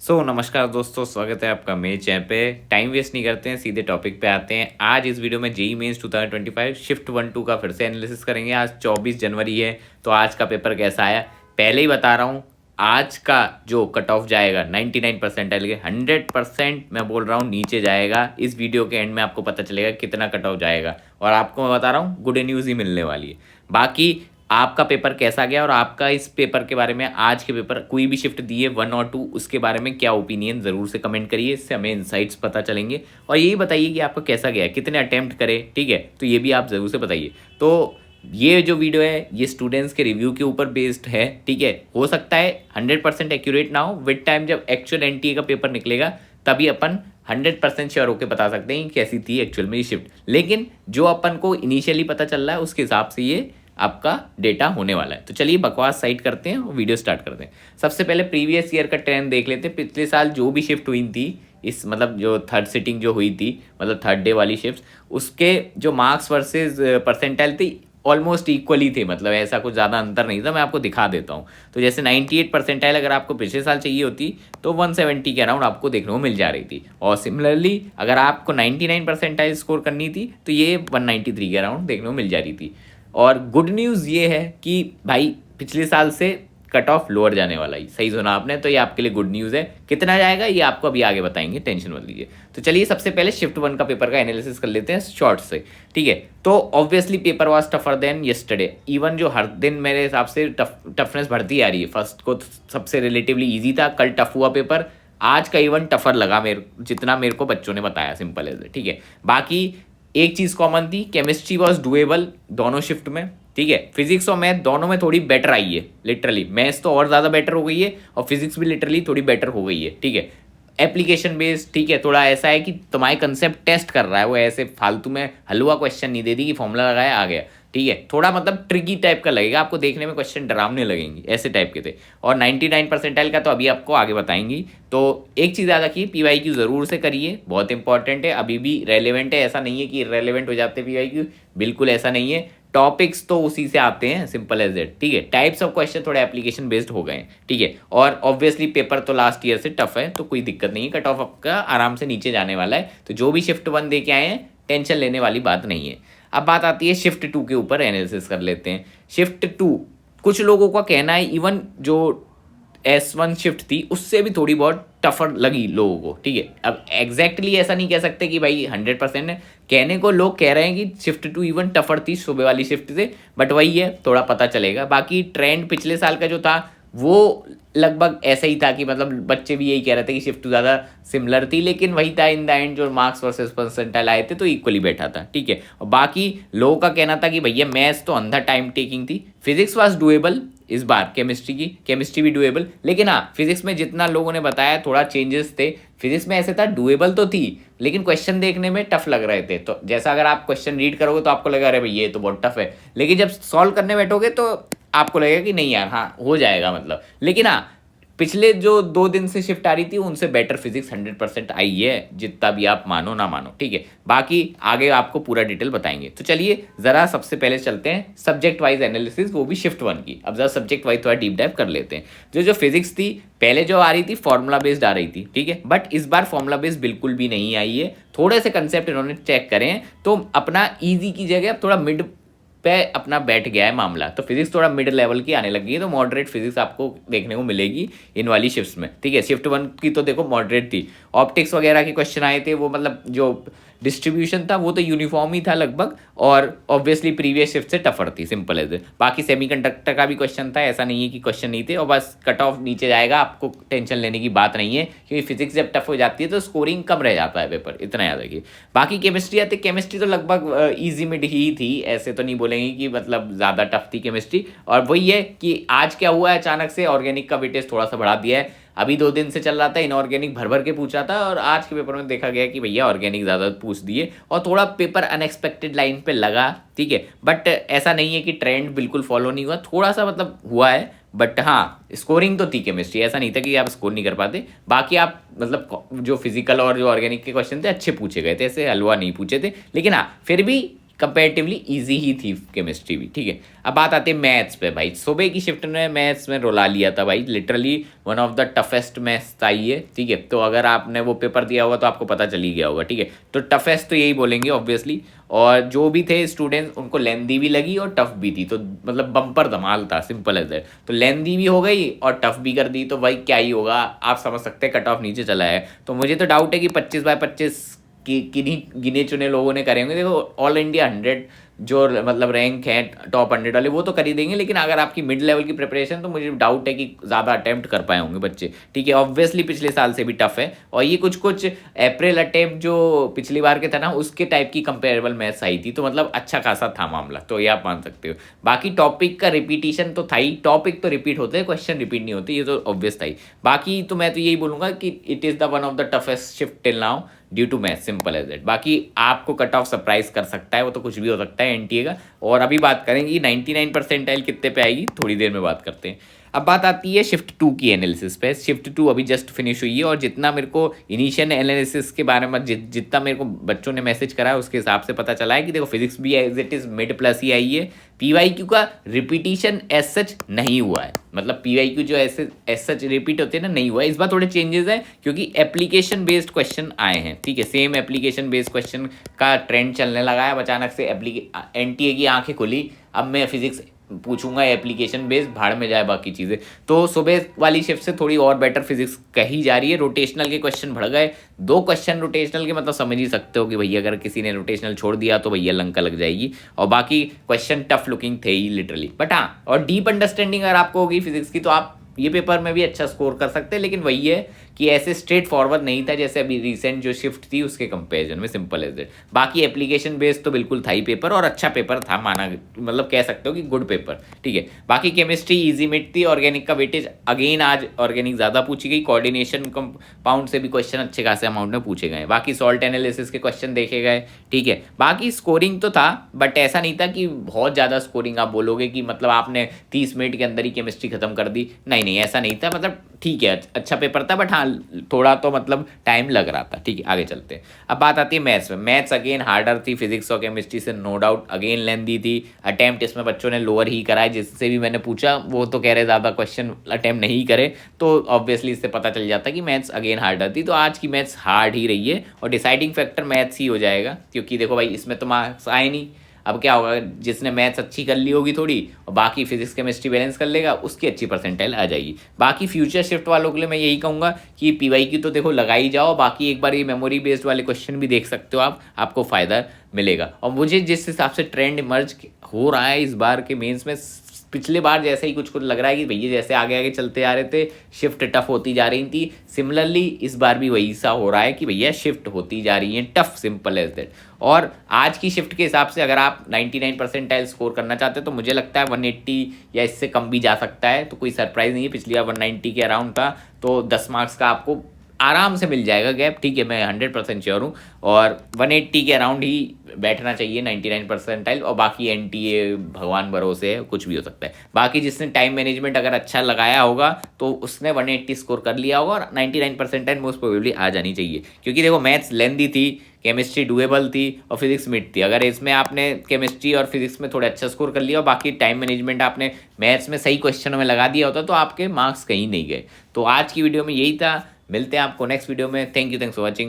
नमस्कार दोस्तों, स्वागत है आपका मेरे चैनल पे। टाइम वेस्ट नहीं करते हैं, सीधे टॉपिक पे आते हैं। आज इस वीडियो में जेईई मेंस 2025 शिफ्ट 1-2 का फिर से एनालिसिस करेंगे। आज 24 जनवरी है, तो आज का पेपर कैसा आया पहले ही बता रहा हूँ। आज का जो कट ऑफ जाएगा 99% के 100% मैं बोल रहा हूँ नीचे जाएगा। इस वीडियो के एंड में आपको पता चलेगा कितना कट ऑफ जाएगा, और आपको मैं बता रहा हूँ गुड न्यूज़ ही मिलने वाली है। बाकी आपका पेपर कैसा गया और आपका इस पेपर के बारे में, आज के पेपर कोई भी शिफ्ट दिए 1 और 2, उसके बारे में क्या ओपिनियन ज़रूर से कमेंट करिए। इससे हमें इनसाइट्स पता चलेंगे। और यही बताइए कि आपका कैसा गया, कितने अटेम्प्ट करे, ठीक है, तो ये भी आप ज़रूर से बताइए। तो ये जो वीडियो है ये स्टूडेंट्स के रिव्यू के ऊपर बेस्ड है, ठीक है। हो सकता है 100% एक्यूरेट ना हो, विद टाइम जब एक्चुअल एनटीए का पेपर निकलेगा तभी अपन 100% श्योर होकर बता सकते हैं कि कैसी थी एक्चुअल में ये शिफ्ट। लेकिन जो अपन को इनिशियली पता चल रहा है उसके हिसाब से ये आपका डेटा होने वाला है। तो चलिए बकवास साइड करते हैं और वीडियो स्टार्ट करते हैं। सबसे पहले प्रीवियस ईयर का ट्रेंड देख लेते हैं। पिछले साल जो भी शिफ्ट हुई थी, इस मतलब जो थर्ड सिटिंग जो हुई थी, मतलब थर्ड डे वाली शिफ्ट, उसके जो मार्क्स वर्सेस परसेंटाइल थी ऑलमोस्ट इक्वली थे। मतलब ऐसा कुछ ज़्यादा अंतर नहीं था। मैं आपको दिखा देता हूँ। तो जैसे 98 परसेंटाइल अगर आपको पिछले साल चाहिए होती तो 170 के अराउंड आपको देखने को मिल जा रही थी। और सिमिलरली अगर आपको 99 परसेंटाइल स्कोर करनी थी तो ये 193 के अराउंड देखने को मिल जा रही थी। और गुड न्यूज़ ये है कि भाई पिछले साल से कट ऑफ लोअर जाने वाला ही, सही सुना आपने। तो ये आपके लिए गुड न्यूज़ है। कितना जाएगा ये आपको अभी आगे बताएंगे, टेंशन मत लीजिए। तो चलिए सबसे पहले शिफ्ट 1 का पेपर का एनालिसिस कर लेते हैं शॉर्ट से, ठीक है। तो obviously paper was tougher than yesterday. Even जो हर दिन मेरे हिसाब से टफनेस बढ़ती आ रही है। फर्स्ट को सबसे रिलेटिवली ईजी था, कल टफ हुआ पेपर। आज का इवन टफर लगा जितना मेरे को बच्चों ने बताया, सिंपल एज, ठीक है। बाकी एक चीज़ कॉमन थी, केमिस्ट्री वॉज डुएबल दोनों शिफ्ट में, ठीक है। फिजिक्स और मैथ दोनों में थोड़ी बेटर आई है। लिटरली मैथ्स तो और ज़्यादा बेटर हो गई है और फिजिक्स भी लिटरली थोड़ी बेटर हो गई है, ठीक है। एप्लीकेशन बेस्ड, ठीक है, थोड़ा ऐसा है कि तुम्हारे कंसेप्ट टेस्ट कर रहा है। वो ऐसे फालतू में हलवा क्वेश्चन नहीं दे दी कि फॉर्मूला लगाया आ गया, ठीक है। थोड़ा मतलब ट्रिकी टाइप का लगेगा आपको, देखने में क्वेश्चन डरावने लगेंगे, ऐसे टाइप के थे। और 99 परसेंटाइल का तो अभी आपको आगे बताएंगी। तो एक चीज़ याद रखिए, PYQ ज़रूर से करिए, बहुत इंपॉर्टेंट है, अभी भी रेलिवेंट है। ऐसा नहीं है कि इररेलेवेंट हो जाते PYQ, बिल्कुल ऐसा नहीं है। टॉपिक्स तो उसी से आते हैं, सिंपल एज दैट, ठीक है। टाइप्स ऑफ क्वेश्चन थोड़े एप्लीकेशन बेस्ड हो गए हैं, ठीक है। और ऑब्वियसली पेपर तो लास्ट ईयर से टफ है, तो कोई दिक्कत नहीं है। कट ऑफ आपका आराम से नीचे जाने वाला है। तो जो भी शिफ्ट 1 दे के आए हैं, टेंशन लेने वाली बात नहीं है। अब बात आती है शिफ्ट 2 के ऊपर, एनालिसिस कर लेते हैं। शिफ्ट 2 कुछ लोगों का कहना है इवन जो S1 शिफ्ट थी उससे भी थोड़ी बहुत टफर लगी लोगों को, ठीक है। अब एग्जैक्टली ऐसा नहीं कह सकते कि भाई 100% है। कहने को लोग कह रहे हैं कि शिफ्ट 2 इवन टफर थी सुबह वाली शिफ्ट से, बट वही है, थोड़ा पता चलेगा। बाकी ट्रेंड पिछले साल का जो था वो लगभग ऐसा ही था कि मतलब बच्चे भी यही कह रहे थे कि शिफ्ट 2 ज़्यादा सिमिलर थी, लेकिन वही था इन द एंड जो मार्क्स वर्सेस परसेंटाइल आए थे तो इक्वली बैठा था, ठीक है। और बाकी लोगों का कहना था कि भैया मैथ्स तो अंधा टाइम टेकिंग थी, फिजिक्स वाज डुएबल इस बार, केमिस्ट्री भी डुएबल। लेकिन हाँ, फिजिक्स में जितना लोगों ने बताया थोड़ा चेंजेस थे। फिजिक्स में ऐसे था डुएबल तो थी, लेकिन क्वेश्चन देखने में टफ लग रहे थे। तो जैसा अगर आप क्वेश्चन रीड करोगे तो आपको लगेगा अरे भाई ये तो बहुत टफ है, लेकिन जब सॉल्व करने बैठोगे तो आपको लगेगा कि नहीं यार, हाँ हो जाएगा मतलब। लेकिन हाँ, पिछले जो 2 दिन से शिफ्ट आ रही थी उनसे बेटर फिजिक्स 100% आई है, जितना भी आप मानो ना मानो, ठीक है। बाकी आगे आपको पूरा डिटेल बताएंगे। तो चलिए ज़रा सबसे पहले चलते हैं सब्जेक्ट वाइज एनालिसिस, वो भी शिफ्ट 1 की। अब ज़रा सब्जेक्ट वाइज थोड़ा डीप डाइव कर लेते हैं। जो फिजिक्स थी पहले जो आ रही थी फॉर्मूला बेस्ड आ रही थी, ठीक है, बट इस बार फॉर्मूला बेस्ड बिल्कुल भी नहीं आई है। थोड़े से कंसेप्ट इन्होंने चेक करें हैं, तो अपना ईजी की जगह अब थोड़ा मिड पे अपना बैठ गया है मामला। तो फिजिक्स थोड़ा मिड लेवल की आने लगी है। तो मॉडरेट फिजिक्स आपको देखने को मिलेगी इन वाली शिफ्ट्स में, ठीक है। शिफ्ट 1 की तो देखो मॉडरेट थी। ऑप्टिक्स वगैरह के क्वेश्चन आए थे, वो मतलब जो डिस्ट्रीब्यूशन था वो तो यूनिफॉर्म ही था लगभग, और ऑब्वियसली प्रीवियस शिफ्ट से टफर थी, सिंपल एज। बाकी सेमीकंडक्टर का भी क्वेश्चन था, ऐसा नहीं है कि क्वेश्चन नहीं थे। और बस कट ऑफ नीचे जाएगा, आपको टेंशन लेने की बात नहीं है, क्योंकि फिजिक्स जब टफ हो जाती है तो स्कोरिंग कम रह जाता है पेपर, इतना याद रखिए। बाकी केमिस्ट्री आती, केमिस्ट्री तो लगभग ईजी मिड ही थी, ऐसे तो नहीं बोलेंगे कि मतलब ज़्यादा टफ थी केमिस्ट्री। और वही है कि आज क्या हुआ है, अचानक से ऑर्गेनिक का वेटेज थोड़ा सा बढ़ा दिया है। अभी 2 दिन से चल रहा था इनऑर्गेनिक भर भर के पूछा था, और आज के पेपर में देखा गया कि भैया ऑर्गेनिक ज़्यादा पूछ दिए, और थोड़ा पेपर अनएक्सपेक्टेड लाइन पे लगा, ठीक है। बट ऐसा नहीं है कि ट्रेंड बिल्कुल फॉलो नहीं हुआ, थोड़ा सा मतलब हुआ है। बट हाँ, स्कोरिंग तो थी केमिस्ट्री, ऐसा नहीं था कि आप स्कोर नहीं कर पाते। बाकी आप मतलब जो फिजिकल और जो ऑर्गेनिक के क्वेश्चन थे अच्छे पूछे गए थे, ऐसे हलवा नहीं पूछे थे। लेकिन हाँ, फिर भी कंपेरेटिवली ईजी ही थी केमिस्ट्री भी, ठीक है। अब बात आती है मैथ्स पे भाई। सुबह की शिफ्ट ने मैथ्स में रुला लिया था भाई, literally one of the toughest maths था ये, ठीक है। तो अगर आपने वो पेपर दिया होगा तो आपको पता चल ही गया होगा, ठीक है। तो टफेस्ट तो यही बोलेंगे ऑब्वियसली, और जो भी थे स्टूडेंट्स उनको लेंदी भी लगी और टफ भी थी, तो मतलब बम्पर धमाल था, सिंपल एज दैट। तो लेंदी भी हो गई और टफ भी कर दी, तो भाई क्या ही होगा, आप समझ सकते हैं कट ऑफ नीचे चला है। तो मुझे तो डाउट है कि 25/25 कि किन्हीं गिने चुने लोगों ने करे होंगे। देखो ऑल इंडिया 100 जो मतलब रैंक है टॉप 100 वाले वो तो कर ही देंगे, लेकिन अगर आपकी मिड लेवल की प्रिपरेशन, तो मुझे डाउट है कि ज़्यादा अटेम्प्ट कर पाए होंगे बच्चे, ठीक है। ऑब्वियसली पिछले साल से भी टफ है, और ये कुछ कुछ अप्रैल अटेम्प्ट जो पिछली बार के था ना, उसके टाइप की कंपेरेबल मैथ्स आई थी, तो मतलब अच्छा खासा था मामला, तो ये आप मान सकते हो। बाकी टॉपिक का रिपीटिशन तो था ही, टॉपिक तो रिपीट होते हैं, क्वेश्चन रिपीट नहीं होते, ये तो ऑब्वियस था ही। बाकी तो मैं तो यही बोलूँगा कि it is the one of the toughest shift till now due to math, simple as that. बाकी आपको कट ऑफ सरप्राइज कर सकता है, वो तो कुछ भी हो सकता है एनटीए का। और अभी बात करेंगे 99 परसेंटाइल कितने पे आएगी, थोड़ी देर में बात करते हैं। अब बात आती है शिफ्ट 2 की एनालिसिस पे। शिफ्ट 2 अभी जस्ट फिनिश हुई है, और जितना मेरे को इनिशियल एनालिसिस के बारे में जितना मेरे को बच्चों ने मैसेज करा है, उसके हिसाब से पता चला है कि देखो फिजिक्स भी as it is mid plus ही आई है। पीवाईक्यू का रिपीटिशन एज सच नहीं हुआ है, मतलब पीवाईक्यू जो ऐसे एज सच रिपीट होते हैं ना, नहीं हुआ है। इस बार थोड़े चेंजेस है, क्योंकि एप्लीकेशन बेस्ड क्वेश्चन आए हैं, ठीक है। सेम एप्लीकेशन बेस्ड क्वेश्चन का ट्रेंड चलने लगा है। अचानक से एनटीए की आंखें खुली, अब मैं फिजिक्स पूछूंगा एप्लीकेशन बेस्ड, भाड़ में जाए बाकी चीज़ें। तो सुबह वाली शिफ्ट से थोड़ी और बेटर फिजिक्स कही जा रही है। रोटेशनल के क्वेश्चन बढ़ गए, 2 क्वेश्चन रोटेशनल के, मतलब समझ ही सकते हो कि भैया अगर किसी ने रोटेशनल छोड़ दिया तो भैया लंका लग जाएगी। और बाकी क्वेश्चन टफ लुकिंग थे ही लिटरली, बट हाँ, और डीप अंडरस्टैंडिंग अगर आपको होगी फिजिक्स की, तो आप ये पेपर में भी अच्छा स्कोर कर सकते हैं। लेकिन वही है कि ऐसे स्ट्रेट फॉरवर्ड नहीं था जैसे अभी रिसेंट जो शिफ्ट थी उसके कंपैरिजन में, सिंपल एज दैट। बाकी एप्लीकेशन बेस्ड तो बिल्कुल था ही पेपर, और अच्छा पेपर था, माना मतलब कह सकते हो कि गुड पेपर, ठीक है। बाकी केमिस्ट्री इजी मिड थी। ऑर्गेनिक का वेटेज अगेन आज ऑर्गेनिक ज़्यादा पूछी गई, कोऑर्डिनेशन कंपाउंड से भी क्वेश्चन अच्छे खासे अमाउंट में पूछे गए। बाकी सॉल्ट एनालिसिस के क्वेश्चन देखे गए, ठीक है। बाकी स्कोरिंग तो था, बट ऐसा नहीं था कि बहुत ज़्यादा स्कोरिंग आप बोलोगे कि मतलब आपने 30 मिनट के अंदर ही केमिस्ट्री खत्म कर दी, नहीं ऐसा नहीं था। मतलब ठीक है, अच्छा पेपर था, बट हाँ थोड़ा तो मतलब टाइम लग रहा था, ठीक है। आगे चलते हैं। अब बात आती है मैथ्स में। मैथ्स अगेन हार्डर थी फिजिक्स और केमिस्ट्री से, नो डाउट। अगेन लेंदी थी, अटेम्प्ट इसमें बच्चों ने लोअर ही कराए। जिससे भी मैंने पूछा वो तो कह रहे ज़्यादा क्वेश्चन अटेम्प्ट नहीं करे, तो ऑब्वियसली इससे पता चल जाता है कि मैथ्स अगेन हार्डर थी। तो आज की मैथ्स हार्ड ही रही है, और डिसाइडिंग फैक्टर मैथ्स ही हो जाएगा, क्योंकि देखो भाई इसमें तो मार्क्स आए नहीं। अब क्या होगा, जिसने मैथ्स अच्छी कर ली होगी थोड़ी, और बाकी फिजिक्स केमिस्ट्री बैलेंस कर लेगा, उसकी अच्छी परसेंटाइल आ जाएगी। बाकी फ्यूचर शिफ्ट वालों के लिए मैं यही कहूँगा कि पीवाईक्यू तो देखो लगाई जाओ, बाकी एक बार ये मेमोरी बेस्ड वाले क्वेश्चन भी देख सकते हो आप, आपको फ़ायदा मिलेगा। और मुझे जिस हिसाब से ट्रेंड इमर्ज हो रहा है इस बार के मेंस में, पिछले बार जैसे ही कुछ कुछ लग रहा है कि भैया जैसे आगे आगे चलते जा रहे थे शिफ्ट टफ होती जा रही थी, सिमिलरली इस बार भी वही सा हो रहा है कि भैया शिफ्ट होती जा रही है टफ, सिंपल एज दैट। और आज की शिफ्ट के हिसाब से अगर आप 99 परसेंटाइल स्कोर करना चाहते हैं, तो मुझे लगता है 180 या इससे कम भी जा सकता है, तो कोई सरप्राइज नहीं है। पिछली बार 190 के अराउंड था, तो 10 मार्क्स का आपको आराम से मिल जाएगा गैप, ठीक है। मैं 100% श्योर हूँ, और 180 के अराउंड ही बैठना चाहिए 99 परसेंटाइल। और बाकी एनटीए भगवान भरोसे है, कुछ भी हो सकता है। बाकी जिसने टाइम मैनेजमेंट अगर अच्छा लगाया होगा तो उसने 180 स्कोर कर लिया होगा, और 99 परसेंटाइल मोस्ट प्रोबेबली आ जानी चाहिए। क्योंकि देखो मैथ्स लेंदी थी, केमिस्ट्री डुएबल थी, और फिजिक्स मिड थी। अगर इसमें आपने केमिस्ट्री और फिजिक्स में थोड़ा अच्छा स्कोर कर लिया और बाकी टाइम मैनेजमेंट आपने मैथ्स में सही क्वेश्चनों में लगा दिया होता, तो आपके मार्क्स कहीं नहीं गए। तो आज की वीडियो में यही था, मिलते हैं आपको नेक्स्ट वीडियो में। Thank you for watching.